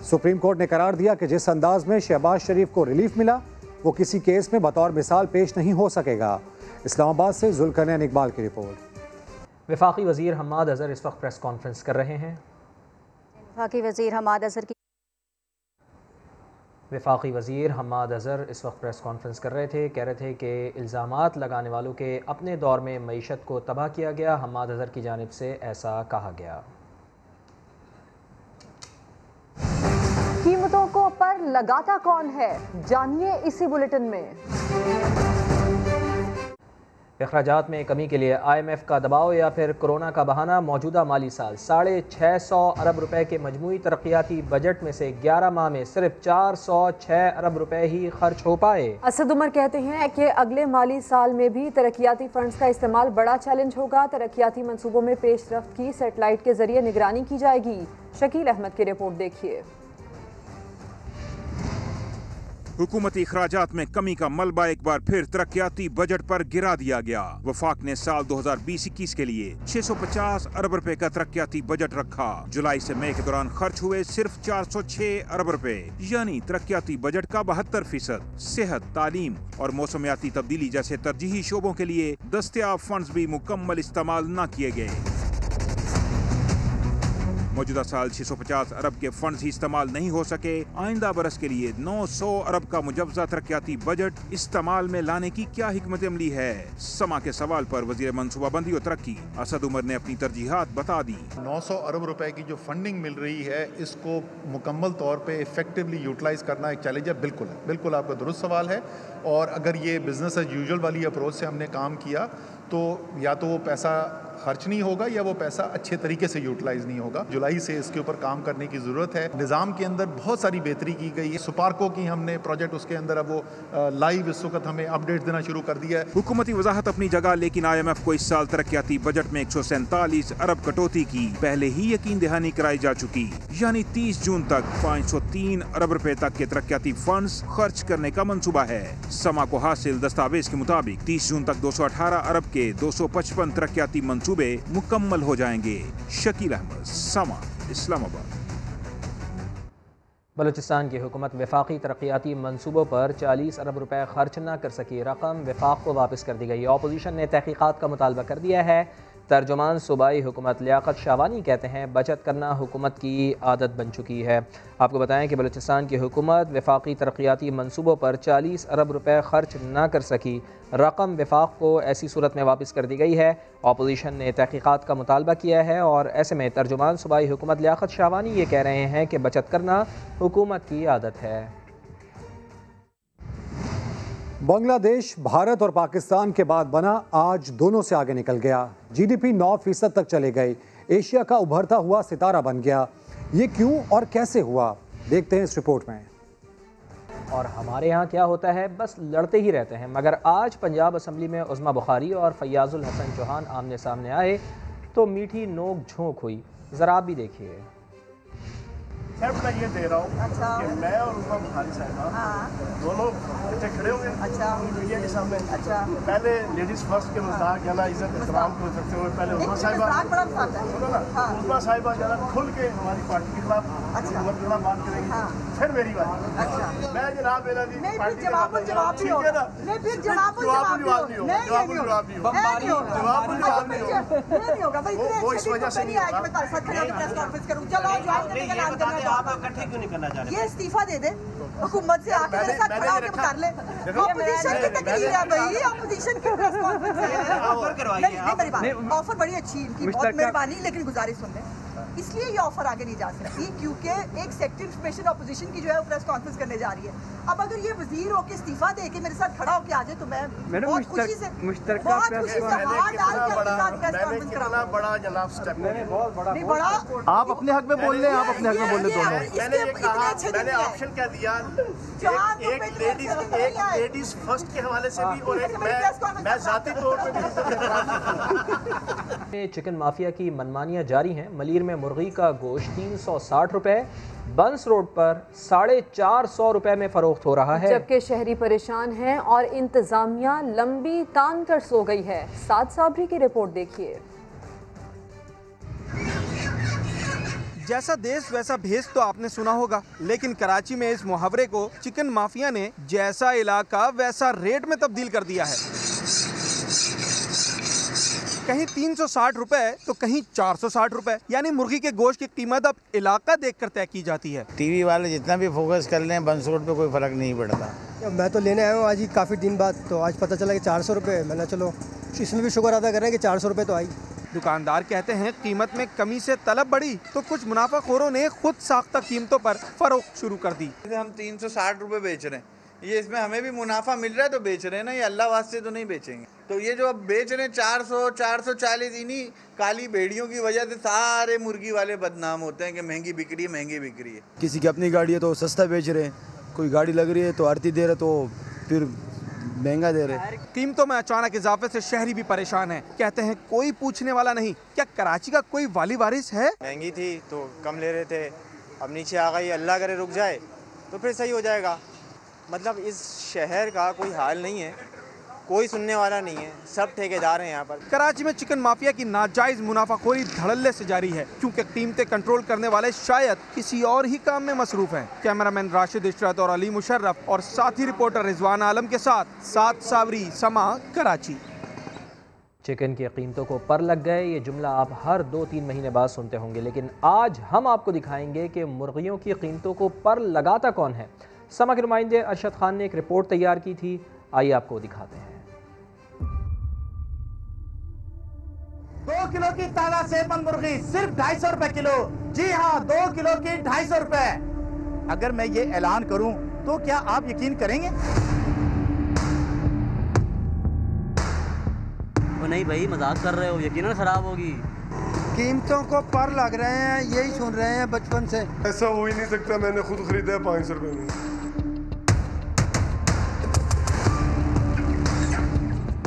सुप्रीम कोर्ट ने करार दिया कि जिस अंदाज में शहबाज शरीफ को रिलीफ मिला वो किसी केस में बतौर मिसाल पेश नहीं हो सकेगा। इस्लामाबाद से जुल्करनैन इकबाल की रिपोर्ट। वफाकी वज़ीर हम्माद अज़हर इस वक्त प्रेस कॉन्फ्रेंस कर रहे हैं। वफाकी वज़ीर हम्माद अज़हर इस वक्त प्रेस कॉन्फ्रेंस कर रहे थे। कह रहे थे कि इल्ज़ामात लगाने वालों के अपने दौर में मईशत को तबाह किया गया। हम्माद अज़हर की जानिब से ऐसा कहा गया। कीमतों को पर लगाता कौन है, जानिए इसी बुलेटिन में। अखराजात में कमी के लिए IMF का दबाव या फिर कोरोना का बहाना। मौजूदा माली साल 650 अरब रुपए के मजमूई तरक्याती बजट में से 11 माह में सिर्फ 406 अरब रुपए ही खर्च हो पाए। असद उमर कहते हैं कि अगले माली साल में भी तरक्याती फंड्स का इस्तेमाल बड़ा चैलेंज होगा। तरक्याती मंसूबों में पेशरफ्त की सेटेलाइट के जरिए निगरानी की जाएगी। शकील अहमद की रिपोर्ट देखिए। हुकूमती अखराजात में कमी का मलबा एक बार फिर तरक्याती बजट पर गिरा दिया गया। वफाक ने साल 2020-21 के लिए 650 अरब रुपए का तरक्याती बजट रखा। जुलाई से मई के दौरान खर्च हुए सिर्फ 406 अरब रुपए, यानी तरक्याती बजट का 72%। सेहत, तालीम और मौसमियाती तब्दीली जैसे तरजीही शोबों के लिए दस्तयाब फंड्स भी मुकम्मल इस्तेमाल न किए गए। मौजूदा साल 650 अरब के फंड्स ही इस्तेमाल नहीं हो सके। आइंदा बरस के लिए 900 अरब का मुजव्जा तरक्याती बजट इस्तेमाल में लाने की क्या हिकमत अमली है? समा के सवाल पर वजीर मनसूबाबंदी और तरक्की असद उमर ने अपनी तरजीहात बता दी। 900 अरब रुपए की जो फंडिंग मिल रही है, इसको मुकम्मल तौर पे इफेक्टिवली यूटिलाइज करना एक चैलेंज है। बिल्कुल आपका दुरुस्त सवाल है। और अगर ये बिजनेस एज यूजुअल वाली अप्रोच से हमने काम किया तो या तो वो पैसा खर्च नहीं होगा या वो पैसा अच्छे तरीके से यूटिलाइज नहीं होगा। जुलाई से इसके ऊपर काम करने की ज़रूरत है। निज़ाम के अंदर बहुत सारी बेहतरी की गई है। सुपार्को की हमने प्रोजेक्ट उसके अंदर अब वो लाइव इस वक्त हमें अपडेट देना शुरू कर दिया है। हुकूमती वजाहत अपनी जगह, लेकिन IMF को इस साल तरक्याती बजट में 147 अरब कटौती की पहले ही यकीन दहानी कराई जा चुकी, यानी 30 जून तक 503 अरब रुपए तक के तरक्याती फंड्स खर्च करने का मंसूबा है। समा को हासिल दस्तावेज के मुताबिक 30 जून तक 218 अरब के 255 तरक्याती मंसूबे मुकम्मल हो जाएंगे। शकील अहमद, समा, इस्लामाबाद। बलूचिस्तान की हुकूमत वफाकी तरक्याती मंसूबों पर 40 अरब रुपए खर्च न कर सकी। रकम वफाक को वापस कर दी गई। अपोजिशन ने तहकीकात का मुतालबा कर दिया है। तर्जुमान सूबाई हुकूमत लियाकत शाहवानी कहते हैं बचत करना हुकूमत की आदत बन चुकी है। आपको बताएं कि बलूचिस्तान की हुकूमत वफाकी तरक्याती मंसूबों पर 40 अरब रुपए खर्च न कर सकी। रकम वफाक को ऐसी सूरत में वापस कर दी गई है। अपोजिशन ने तहकीकात का मुतालबा किया है और ऐसे में तर्जुमान सूबाई हुकूमत लियाकत शाहवानी ये कह रहे हैं कि बचत करना हुकूमत की आदत है। बांग्लादेश भारत और पाकिस्तान के बाद बना, आज दोनों से आगे निकल गया। GDP 9% तक चले गए। एशिया का उभरता हुआ सितारा बन गया। ये क्यों और कैसे हुआ, देखते हैं इस रिपोर्ट में। और हमारे यहाँ क्या होता है, बस लड़ते ही रहते हैं, मगर आज पंजाब असम्बली में उज़्मा बुखारी और फैयाजुल हसन चौहान आमने सामने आए तो मीठी नोक झोंक हुई। ज़रा आप भी देखिए। सिर्फ मैं ये दे रहा हूँ कि मैं और उज़्मा बुखारी साहिबा दोनों इकट्ठे खड़े होंगे मीडिया के सामने। पहले लेडीज फर्स्ट के मज़ाक या ना इज्जत एहतराम को करते हुए पहले उज़्मा साहिबा उज़्मा साहिबा ज़रा खुल के हमारी पार्टी के खिलाफ हुकूमत के खिलाफ बात करेंगी, फिर मेरी बात। मैं जनाब पार्टी वो इस वजह से नहीं होगा। आप इकट्ठे क्यों नहीं करना चाह रहे? ये इस्तीफा दे दे हुकूमत से, आके मेरे साथ खड़ा होकर कर ले। ऑपोजिशन की तकरीर है भाई, ऑपोजिशन की प्रेस कॉन्फ्रेंस है। ऑफर करवाइए आप। मेरी बात, ऑफर बड़ी अच्छी इनकी, बहुत मेहरबानी, लेकिन गुजारिश सुन ले, इसलिए ये ऑफर आगे नहीं जा सकती क्योंकि एक सेक्रेटरी इंफॉर्मेशन ऑपोजिशन की जो है वो प्रेस कॉन्फ्रेंस करने जा रही है। अब अगर ये वजीर होके इस्तीफा दे के मेरे साथ खड़ा होके आ जाए तो मैं बहुत खुशी से बड़ा जनाब स्टेप नहीं बड़ा। आप अपने हक में बोल रहे हैं, आप अपने हक में बोल रहे दोनों। मैंने ऑप्शन क्या दिया, एक लेडीज फर्स्ट के हवाले से भी और एक मैं जाती तौर पे। चिकन माफिया की मनमानियां जारी हैं। मलीर में मुर्गी का गोश्त 360 रुपए, बंस रोड पर 450 रुपए में फरोख्त हो रहा है, जबकि शहरी परेशान हैं और इंतजामिया लंबी तान कर सो गई है। साद साबरी की रिपोर्ट देखिए। जैसा देश वैसा भेस तो आपने सुना होगा, लेकिन कराची में इस मुहावरे को चिकन माफिया ने जैसा इलाका वैसा रेट में तब्दील कर दिया है। कहीं 360 रुपए तो कहीं 460 रुपए, यानी मुर्गी के गोश्त की कीमत अब इलाका देखकर तय की जाती है। टीवी वाले जितना भी फोकस कर लें, बंस रोड पे कोई फर्क नहीं पड़ता। मैं तो लेने आया हूँ आज ही काफ़ी दिन बाद, तो आज पता चला कि 400 रुपये। मैंने चलो इसमें भी शुक्र अदा कर रहे हैं कि 400 रुपये तो आई। दुकानदार कहते हैं कीमत में कमी से तलब बढ़ी तो कुछ मुनाफाखोरों ने खुद साख्ता कीमतों पर फरोख्त शुरू कर दी। हम 360 रुपये बेच रहे हैं, ये इसमें हमें भी मुनाफा मिल रहा है तो बेच रहे हैं ना, ये अल्लाह वास्ते तो नहीं बेचेंगे। तो ये जो अब बेच रहे हैं 400 440, इन्हीं काली भेड़ियों की वजह से सारे मुर्गी वाले बदनाम होते हैं कि महंगी बिक रही है, महंगी बिक रही है। किसी की अपनी गाड़ी है तो सस्ता बेच रहे हैं, कोई गाड़ी लग रही है तो आरती दे रहे तो फिर महंगा दे रहे। कीमतों में अचानक इजाफे से शहरी भी परेशान हैं। कहते हैं कोई पूछने वाला नहीं। क्या कराची का कोई वाली वारिस है? महंगी थी तो कम ले रहे थे, अब नीचे आ गई, अल्लाह करे रुक जाए तो फिर सही हो जाएगा। मतलब इस शहर का कोई हाल नहीं है, कोई सुनने वाला नहीं है, सब ठेकेदार हैं यहाँ पर। कराची में चिकन माफिया की नाजायज मुनाफाखोरी धड़ल्ले से जारी है, क्योंकि कीमतें कंट्रोल करने वाले शायद किसी और ही काम में मसरूफ हैं। कैमरामैन राशिद इशरत और अली मुशर्रफ और साथी रिपोर्टर रिजवान आलम के साथ साद सावरी, समा, कराची। चिकन की कीमतों को पर लग गए, ये जुमला आप हर 2-3 महीने बाद सुनते होंगे, लेकिन आज हम आपको दिखाएंगे कि मुर्गियों की कीमतों को पर लगाता कौन है। समा के नुमाइंदे अरशद खान ने एक रिपोर्ट तैयार की थी, आइए आपको दिखाते हैं। 2 किलो की ताजा सेहतमंद मुर्गी सिर्फ 250 रुपए किलो। जी हाँ, 2 किलो की 250 रुपए। अगर मैं ये ऐलान करूं तो क्या आप यकीन करेंगे? नहीं भाई, मजाक कर रहे हो, यकीनन खराब होगी। कीमतों को पर लग रहे हैं, यही सुन रहे हैं बचपन से। ऐसा हो ही नहीं सकता, मैंने खुद खरीदा है 500 रुपए में।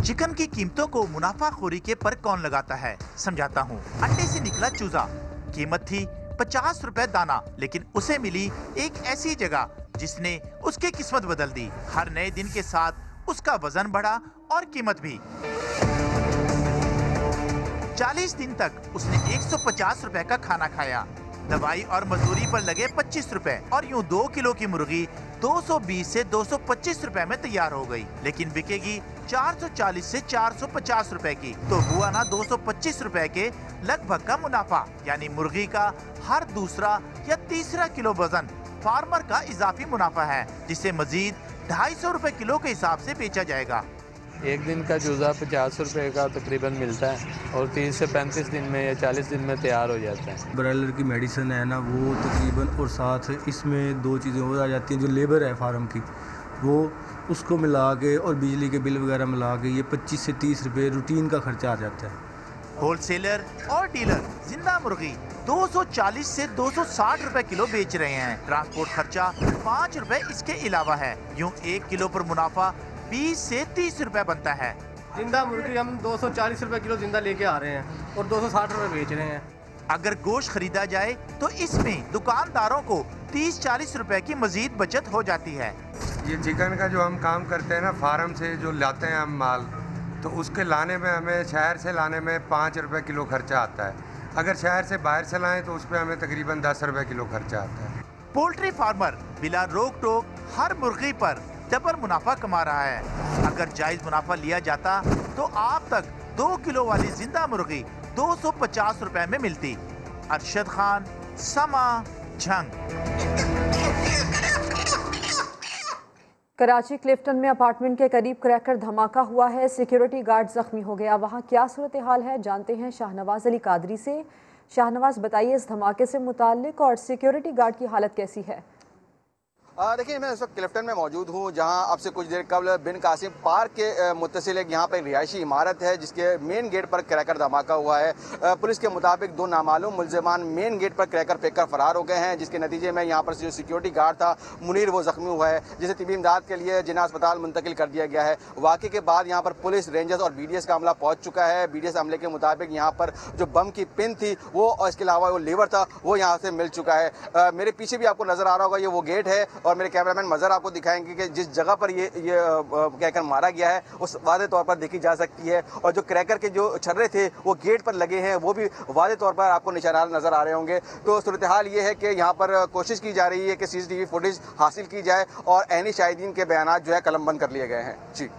चिकन की कीमतों को मुनाफाखोरी के पर कौन लगाता है, समझाता हूँ। अंडे से निकला चूजा, कीमत थी 50 रुपए दाना, लेकिन उसे मिली एक ऐसी जगह जिसने उसकी किस्मत बदल दी। हर नए दिन के साथ उसका वजन बढ़ा और कीमत भी। 40 दिन तक उसने 150 रुपए का खाना खाया। दवाई और मजदूरी पर लगे 25 रुपए और यूं 2 किलो की मुर्गी 220 से 225 रुपए में तैयार हो गई, लेकिन बिकेगी 440 से 450 रुपए की। तो हुआ ना 225 रुपए के लगभग का मुनाफा, यानी मुर्गी का हर दूसरा या तीसरा किलो वजन फार्मर का इजाफी मुनाफा है, जिसे मजीद 250 रुपए किलो के हिसाब से बेचा जाएगा। एक दिन का चूज़ा 50 रुपए का तकरीबन मिलता है और 30 से 35 दिन में या 40 दिन में तैयार हो जाता है। ब्रायलर की मेडिसिन है ना, वो तकरीबन, और साथ इसमें 2 चीज़ें और आ जाती हैं। जो लेबर है फार्म की, वो उसको मिला के और बिजली के बिल वगैरह मिला के ये 25 से 30 रुपए रूटीन का खर्चा आ जाता है। होलसेलर और डीलर जिंदा मुर्गी 240 से 260 रुपए किलो बेच रहे हैं। ट्रांसपोर्ट खर्चा 5 रुपए इसके अलावा है। यूं 1 किलो पर मुनाफा 20 से 30 रुपए बनता है। जिंदा मुर्गी हम 240 रुपए किलो जिंदा लेके आ रहे हैं और 260 रुपए बेच रहे हैं। अगर गोश्त खरीदा जाए तो इसमें दुकानदारों को 30-40 रुपए की मजीद बचत हो जाती है। ये चिकन का जो हम काम करते हैं ना, फार्म से जो लाते हैं हम माल, तो उसके लाने में हमें शहर से लाने में 5 रुपए किलो खर्चा आता है। अगर शहर से बाहर से लाएं तो उस पर हमें तकरीबन 10 रुपए किलो खर्चा आता है। पोल्ट्री फार्मर बिला रोक टोक हर मुर्गी पर डबल मुनाफा कमा रहा है। अगर जायज मुनाफा लिया जाता तो आप तक 2 किलो वाली जिंदा मुर्गी 250 रुपए में मिलती। अरशद खान, समा, झंग। कराची क्लिफ्टन में अपार्टमेंट के करीब क्रैकर धमाका हुआ है। सिक्योरिटी गार्ड जख्मी हो गया। वहां क्या सूरत हाल है, जानते हैं शाहनवाज अली कादरी से। शाहनवाज, बताइए इस धमाके से मुताल्लिक और सिक्योरिटी गार्ड की हालत कैसी है? देखिए, मैं इस वक्त क्लिफ्टन में मौजूद हूँ, जहाँ अब से कुछ देर कबल बिन कासिम पार्क के मुत्तसिल एक यहाँ पर रिहायशी इमारत है, जिसके मेन गेट पर क्रैकर धमाका हुआ है। पुलिस के मुताबिक 2 नामालूम मुलजमान मेन गेट पर क्रैकर फेंककर फरार हो गए हैं, जिसके नतीजे में यहाँ पर जो सिक्योरिटी गार्ड था मुनीर, वो जख्मी हुआ है, जिसे तिबी इमदाद के लिए जिन्ना अस्पताल मुंतकिल कर दिया गया है। वाक़े के बाद यहाँ पर पुलिस, रेंजर्स और BDS का अमला पहुँच चुका है। BDS अमले के मुताबिक यहाँ पर जो बम की पिन थी वो, और इसके अलावा वो लीवर था, वो यहाँ से मिल चुका है। मेरे पीछे भी आपको नजर आ रहा होगा, ये वो गेट है, और मेरे कैमरामैन मजर आपको दिखाएंगे कि जिस जगह पर ये क्रैकर मारा गया है उस वादे तौर पर देखी जा सकती है। और जो क्रैकर के जो छर्रे थे वो गेट पर लगे हैं, वो भी वादे तौर पर आपको निशानात नजर आ रहे होंगे। तो सूरत हाल ये है कि यहाँ पर कोशिश की जा रही है कि CCTV फुटेज हासिल की जाए और ऐनी शाहिदीन के बयानात जो है कलमबंद कर लिए गए हैं। जी,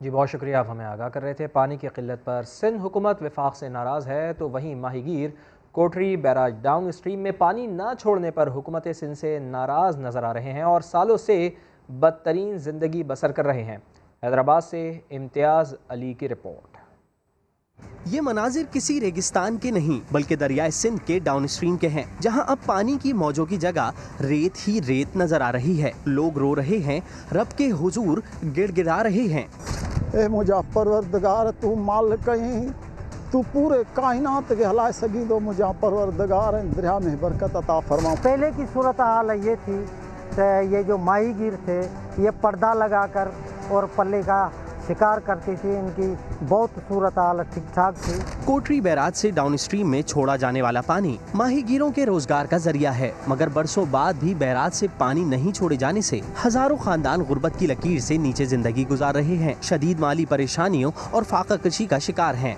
बहुत शुक्रिया, आप हमें आगाह कर रहे थे। पानी की किल्लत पर सिंध हुकूमत विफाक से नाराज़ है, तो वहीं माहीगीर कोटरी बैराज डाउन स्ट्रीम में पानी न छोड़ने पर हुकूमत सिंध से नाराज़ नज़र आ रहे हैं और सालों से बदतरीन ज़िंदगी बसर कर रहे हैं। हैदराबाद से इम्तियाज़ अली की रिपोर्ट। ये मनाजिर किसी रेगिस्तान के नहीं बल्कि दरियाए सिंध के डाउन स्ट्रीम के हैं, जहां अब पानी की मौजों की जगह रेत ही रेत नजर आ रही है। लोग रो रहे हैं, रब के हुजूर गिड़गिड़ा रहे हैं। ए मुझा परवरदिगार, तू मालिक कहीं, तू पूरे कायनात के हला सगी दो, मुझा परवरदिगार दरिया में बरकत अता फरमा। पहले की सूरत हाल ये थी कि ये जो माहीगीर थे ये पर्दा लगाकर और पल्ले का शिकार करती थी, इनकी बहुत सूरत हाल ठीक ठाक थी। कोटरी बैराज से डाउन स्ट्रीम में छोड़ा जाने वाला पानी माहीगीरों के रोजगार का जरिया है, मगर बरसों बाद भी बैराज से पानी नहीं छोड़े जाने से हजारों खानदान गुर्बत की लकीर से नीचे जिंदगी गुजार रहे हैं, शदीद माली परेशानियों और फाका कशी का शिकार हैं।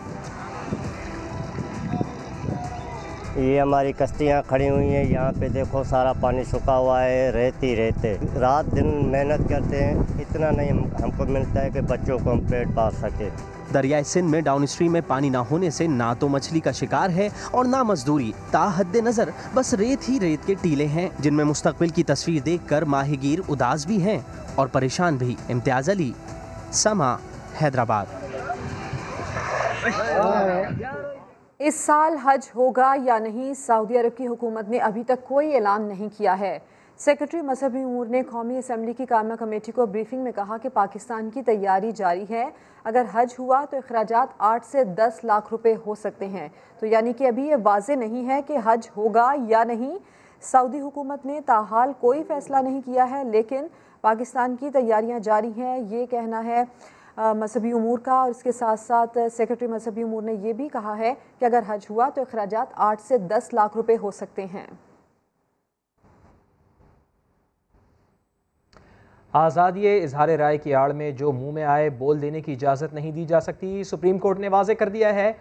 ये हमारी कश्तियाँ खड़ी हुई हैं, यहाँ पे देखो सारा पानी सूखा हुआ है, रहती रहते रात दिन मेहनत करते हैं, इतना नहीं हमको मिलता है कि बच्चों को हम पेट पाल सके। दरियाए सिंध में डाउन स्ट्रीम में पानी ना होने से ना तो मछली का शिकार है और ना मजदूरी, ताहद्दे नजर बस रेत ही रेत के टीले हैं, जिनमें मुस्तकबिल की तस्वीर देखकर माहीगीर उदास भी हैं और परेशान भी। इम्तियाज अली, समा, हैदराबाद। इस साल हज होगा या नहीं, सऊदी अरब की हुकूमत ने अभी तक कोई ऐलान नहीं किया है। सेक्रेटरी मजहबी उमूर ने कौमी असम्बली की कायमा कमेटी को ब्रीफिंग में कहा कि पाकिस्तान की तैयारी जारी है। अगर हज हुआ तो अखराजात 8 से 10 लाख रुपए हो सकते हैं। तो यानी कि अभी ये वाज़े नहीं है कि हज होगा या नहीं। सऊदी हुकूमत ने ताहाल कोई फैसला नहीं किया है, लेकिन पाकिस्तान की तैयारियाँ जारी हैं, ये कहना है मजहबी उमूर का। और इसके साथ साथ सेक्रेटरी मजहबी उमूर ने यह भी कहा है कि अगर हज हुआ तो अखराजात 8 से 10 लाख रुपए हो सकते हैं। आज़ादी इजहार राय की आड़ में जो मुंह में आए बोल देने की इजाज़त नहीं दी जा सकती। सुप्रीम कोर्ट ने वाज़े कर दिया है।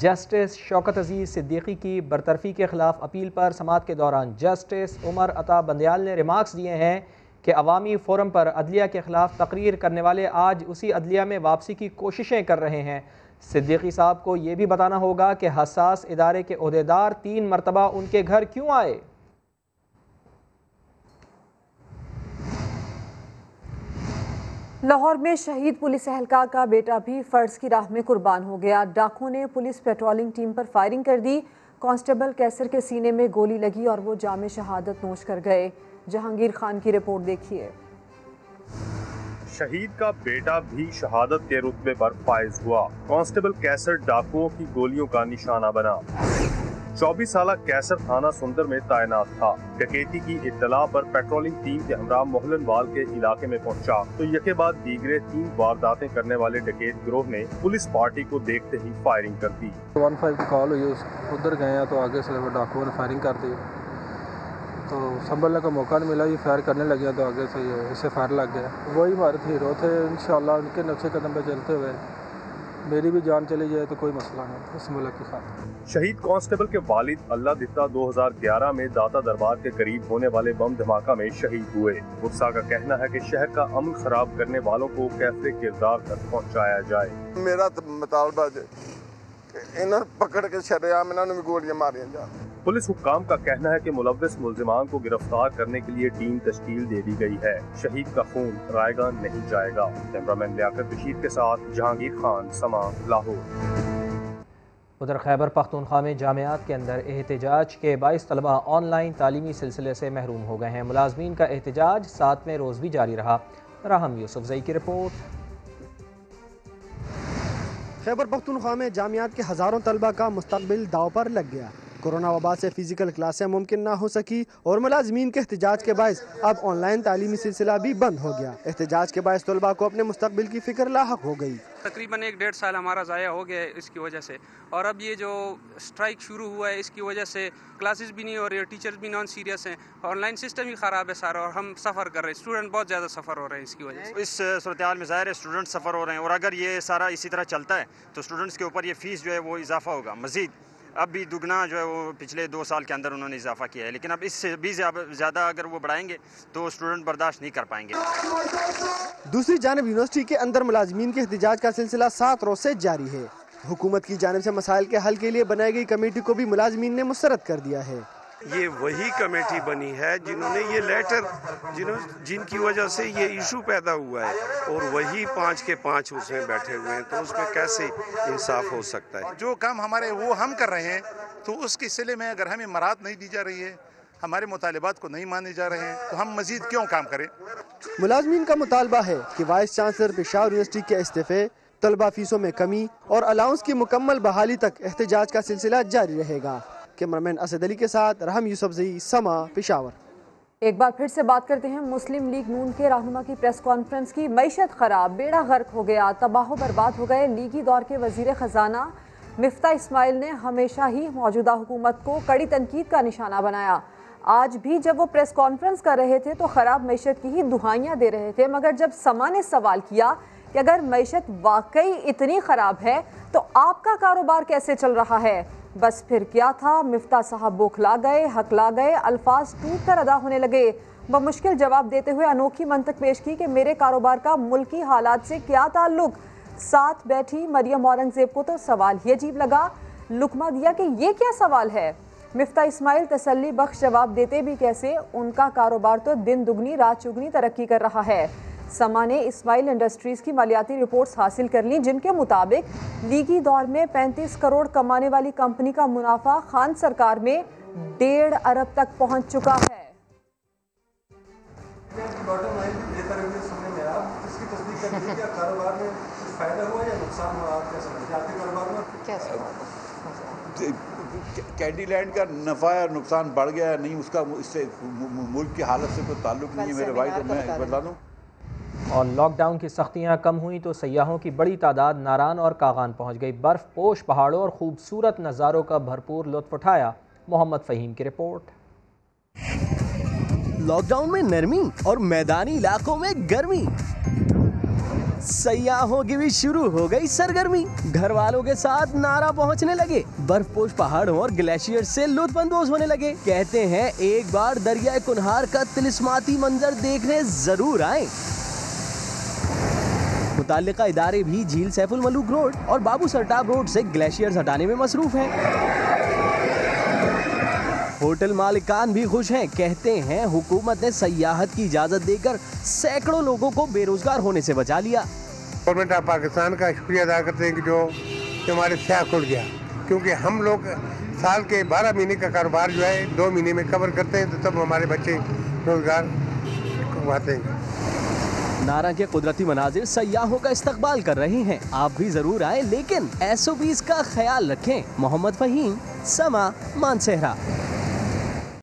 जस्टिस शौकत अजीज़ सिद्दीकी की बरतरफी के खिलाफ अपील पर समाअत के दौरान जस्टिस उमर अता बंदयाल ने रिमार्क्स दिए हैं कि अवामी फोरम पर अदलिया के खिलाफ तकरीर करने वाले आज उसी अदलिया में वापसी की कोशिशें कर रहे हैं। सिद्दीकी साहब को ये भी बताना होगा कि हसास इदारे के ओहदेदार 3 मरतबा उनके घर क्यों आए। लाहौर में शहीद पुलिस एहलकार का बेटा भी फर्ज की राह में कुर्बान हो गया। डाकुओं ने पुलिस पेट्रोलिंग टीम पर फायरिंग कर दी। कांस्टेबल कैसर के सीने में गोली लगी और वो जामे शहादत नोश कर गए। जहांगीर खान की रिपोर्ट देखिए। शहीद का बेटा भी शहादत के रुतबे पर फाइज हुआ। कांस्टेबल कैसर डाकुओं की गोलियों का निशाना बना। 24 साल कैसर थाना सुंदर में तैनात था। डकैती की इत्तला पर पेट्रोलिंग टीम के हमरा मोहलनवाल के इलाके में पहुंचा तो यके बाद दीगरे 3 वारदातें करने वाले डकैत गिरोह ने पुलिस पार्टी को देखते ही फायरिंग कर दी। 15 की कॉल हुई, उधर गए तो आगे से डाकुओं ने फायरिंग कर दी, तो संभलने का मौका नहीं मिला, ये फायर करने लगे तो आगे से इसे फायर लग गया। वही हमारे हीरो थे, इंशाल्लाह उनके नक्शे कदम पर चलते हुए मेरी भी जान चली जाए तो कोई मसला नहीं इस मुल्क की खातिर। शहीद कांस्टेबल के वालिद अल्लाह दित्ता 2011 में दाता दरबार के करीब होने वाले बम धमाका में शहीद हुए। गुस्सा का कहना है कि शहर का अमन खराब करने वालों को कैफे किरदार तक पहुँचाया जाए। मेरा मुतालबा इन्हें पकड़ के शरेआम इन्होंने गोलियां मारियां जा। पुलिस हुक्काम का कहना है कि मुलव्विस मुल्जिमान को गिरफ्तार करने के लिए टीम तश्कील दे दी गई है। शहीद का खून रायगा नहीं जाएगा। कैमरामैन लियाकत बशीर के साथ जहांगीर खान, समा, लाहौर। उधर खैबर पख्तूनख्वा में जामियात के अंदर एहतजाज के 22 तलबा ऑनलाइन तालीमी सिलसिले से महरूम हो गए हैं। मुलाजमीन का एहतजाज 7वें रोज़ भी जारी रहा। राहम यूसुफजई की रिपोर्ट। खैबर पख्तूनख्वा में जामियात के हज़ारों तलबा का मुस्तकबिल दाव पर लग गया। कोरोना वबा से फ़िज़िकल क्लासें मुमकिन ना हो सकी और मुलाजमीन के एहतजाज के बायस अब ऑनलाइन तालीमी सिलसिला भी बंद हो गया। एहतजाज के बायस तलबा को अपने मुस्तकबिल की फ़िक्र लाहक हो गई। तकरीबन 1-1.5 साल हमारा ज़ाया हो गया है इसकी वजह से, और अब ये जो स्ट्राइक शुरू हुआ है इसकी वजह से क्लासेस भी नहीं हो रही है, टीचर्स भी नॉन सीरियस हैं, ऑनलाइन सिस्टम ही ख़राब है सारा, और हम सफ़र कर रहे हैं, स्टूडेंट बहुत ज़्यादा सफ़र हो रहे हैं इसकी वजह से। इस सूरत हाल में ज़ाहिर है स्टूडेंट सफ़र हो रहे हैं, और अगर ये सारा इसी तरह चलता है तो स्टूडेंट्स के ऊपर ये फ़ीस जो है वो इजाफा होगा मज़ीद। अब भी दुगना जो है वो पिछले 2 साल के अंदर उन्होंने इजाफा किया है, लेकिन अब इससे भी ज़्यादा अगर वो बढ़ाएंगे तो स्टूडेंट बर्दाश्त नहीं कर पाएंगे। दूसरी जानब यूनिवर्सिटी के अंदर मुलाजमीन के एहतजाज का सिलसिला 7 रोज़ से जारी है। हुकूमत की जानिब से मसाइल के हल के लिए बनाई गई कमेटी को भी मुलाजमीन ने मुस्तरद कर दिया है। ये वही कमेटी बनी है जिन्होंने ये लेटर जिनकी वजह से ये इशू पैदा हुआ है, और वही 5 के 5 उसमें बैठे हुए हैं, तो उसमें कैसे इंसाफ हो सकता है। जो काम हमारे वो हम कर रहे हैं, तो उसके सिले में अगर हमें मराहत नहीं दी जा रही है, हमारे मुतालिबात को नहीं माने जा रहे हैं, तो हम मजीद क्यों काम करें। मुलाजमीन का मुतालबा है कि वाइस चांसलर पेशावर यूनिवर्सिटी के इस्तीफे, तलबा फीसों में कमी और अलाउंस की मुकम्मल बहाली तक एहतजाज का सिलसिला जारी रहेगा। कैमरामैन असद अली के साथ राहम यूसुफजई, समा, पेशावर। एक बार फिर से बात करते हैं मुस्लिम लीग नून के रहनुमा की प्रेस कॉन्फ्रेंस की। मईशत खराब, बेड़ा गर्क हो गया, तबाह बर्बाद हो गए। लीगी दौर के वजीर ख़जाना मिफ्ता इस्माइल ने हमेशा ही मौजूदा हुकूमत को कड़ी तनकीद का निशाना बनाया। आज भी जब वो प्रेस कॉन्फ्रेंस कर रहे थे तो ख़राब मईशत की ही दुहाइयाँ दे रहे थे, मगर जब समा ने सवाल किया कि अगर मईशत वाकई इतनी ख़राब है तो आपका कारोबार कैसे चल रहा है, बस फिर क्या था, मिफ्ता साहब बौखला गए, हकला गए, अल्फाज टूट कर अदा होने लगे। बमुश्किल जवाब देते हुए अनोखी मंतक पेश की कि मेरे कारोबार का मुल्की हालात से क्या ताल्लुक। साथ बैठी मरियम औरंगजेब को तो सवाल ही अजीब लगा, लुकमा दिया कि ये क्या सवाल है। मिफ्ता इस्माइल तसल्ली बख्श जवाब देते भी कैसे, उनका कारोबार तो दिन दुगनी रात चुगनी तरक्की कर रहा है। समा ने इस्माइल इंडस्ट्रीज़ की मालियाती रिपोर्ट्स हासिल कर ली, जिनके मुताबिक लीगी दौर में 35 करोड़ कमाने वाली कंपनी का मुनाफा खान सरकार में 1.5 अरब तक पहुंच चुका है। बॉटम लाइन भी बेहतर है सुनने में, आप इसकी तस्दीक कर दीजिए, क्या कारोबार में कुछ फायदा हुआ या नुकसान हुआ, आप क्या समझते हैं आपके कारोबार में? कैंडीलैंड का नफ़ा या नुकसान बढ़ गया है नहीं, उसका इससे मुल्क की हालत से कोई ताल्लुक नहीं है मेरे भाई। तो मैं बता दूँ, और लॉकडाउन की सख्तियां कम हुई तो सयाहों की बड़ी तादाद नारान और कागान पहुंच गई। बर्फ पोश पहाड़ों और खूबसूरत नज़ारों का भरपूर लुत्फ उठाया। मोहम्मद फ़हीम की रिपोर्ट। लॉकडाउन में नरमी और मैदानी इलाकों में गर्मी, सयाहों की भी शुरू हो गई सरगर्मी। घर वालों के साथ नारा पहुंचने लगे, बर्फपोश पहाड़ों और ग्लेशियर से लुत्फानंदोज होने लगे। कहते हैं एक बार दरियाए कुनहार का तिलिस्माती मंजर देखने जरूर आए। मुताल्लिका इदारे भी झील सैफुल मलूक रोड और बाबू सरटाब रोड से ग्लेशियर्स हटाने में मसरूफ हैं। होटल मालिकान भी खुश हैं, कहते हैं हुकूमत ने सयाहत की इजाज़त देकर सैकड़ों लोगों को बेरोजगार होने से बचा लिया। गवर्नमेंट ऑफ पाकिस्तान का शुक्रिया अदा करते हैं कि जो हमारे स्याह खुल गया, क्योंकि हम लोग साल के 12 महीने का कारोबार जो है 2 महीने में कवर करते हैं, तो तब हमारे बच्चे रोजगार कमाते हैं। नारा के कुदरती मनाजिर सयाहों का इस्तकबाल कर रहे हैं। आप भी जरूर आए, लेकिन SOPs का ख्याल रखें। मोहम्मद फहीम, समा, मानसेहरा।